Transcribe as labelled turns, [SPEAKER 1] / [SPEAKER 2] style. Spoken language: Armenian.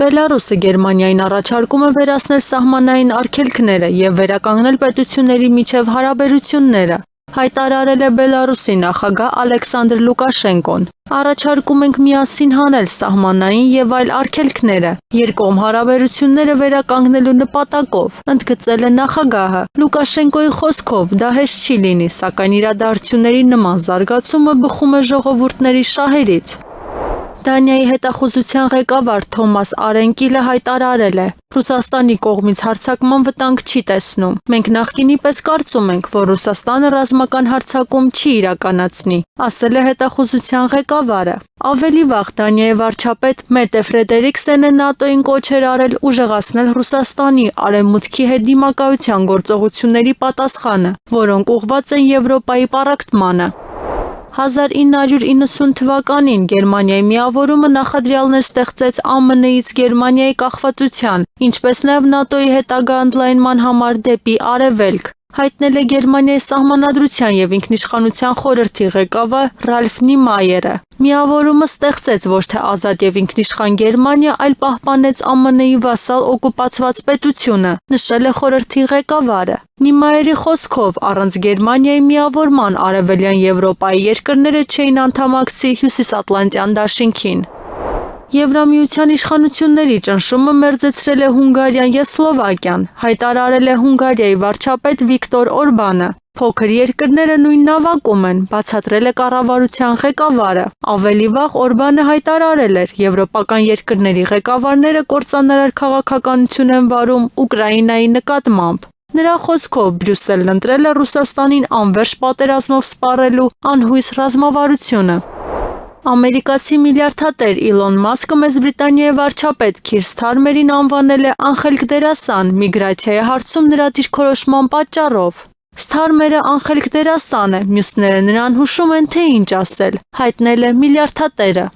[SPEAKER 1] Բելարուսը Գերմանիային առաջարկում է վերացնել սահմանային արգելքները և վերականգնել պետությունների միջև հարաբերությունները, հայտարարել է Բելարուսի նախագահ Ալեքսանդր Լուկաշենկոն։ Առաջարկում ենք միասին հանել սահմանային և այլ արգելքները երկկողմ հարաբերությունները վերականգնելու նպատակով, ընդգծել է նախագահը։ Լուկաշենկոյի խոսքով դա հեշտ չի լինի, սակայն իրադարձությունների նման զարգացումը բխում է ժողովուրդների շահերից։ Դանիայի հետախուզության ղեկավար Թոմաս Արենկիլը հայտարարել է. Ռուսաստանի կողմից հարձակման վտանգ չի տեսնում։ Մենք նախկինի պես կարծում ենք, որ Ռուսաստանը ռազմական հարձակում չի իրականացնի, ասել է հետախուզության ղեկավարը։ Ավելի վաղ Դանիայի վարչապետ Մետե Ֆրեդերիկսենը ՆԱՏՕ-ին կոչ էր արել ուժեղացնել Ռուսաստանի արևմուտքի հետ դիմակայության գործողությունների պատասխանը, որոնք ուղղված են Եվրոպայի պառակտմանը։ 1990 թվականին Գերմանիայի միավորումը նախադրյալներ ստեղծեց ԱՄՆ-ից Գերմանիայի կախվածության, ինչպես նաև ՆԱՏՕ-ի հետագա ընդլայնման համար դեպի Արևելք, հայտնել է Գերմանիայի սահմանադրության և ինքնիշխանության խորհրդի ղեկավար Ռալֆ Նիմայերը։ Միավորումը ստեղծեց ոչ թե ազատ և ինքնիշխան Գերմանիա, այլ պահպանեց ԱՄՆ-ի վասալ օկուպացված պետությունը, նշել է խորհրդի ղեկավարը։ Նիմայերի խոսքով, առանց Գերմանիայի միավորման Արևելյան Եվրոպայի երկրները չէին անդամակցի Հյուսիսատլանտյան դաշինքին։ Եվրամիության իշխանությունների ճնշումը մերձեցրել է Հունգարիան և Սլովակիան, հայտարարել է Հունգարիայի վարչապետ Վիկտոր Օրբանը։ Փոքր երկրները նույն նավակում են, բացատրել է կառավարության ղեկավարը։ Ավելի վաղ Օրբանը հայտարարել էր, եվրոպական երկրների ղեկավարները կործանարար քաղաքականություն են վարում Ուկրաինայի նկատմամբ։ Նրա խոսքով Բրյուսելն ընտրել է Ռուսաստանին անվերջ պատերազմով սպառելու անհույս ռազմավարությունը։ Ամերիկացի միլիարդատեր Իլոն Մասկը Մեծ Բրիտանիայի վարչապետ Քիր Սթարմերին անվանել է անխելք դերասան միգրացիայի հարցում նրա դիրքորոշման պատճառով։ Սթարմերը անխելք դերասան է, մյուսները նրան հուշում են, թե ինչ ասել, հայտնել է միլիարդատերը։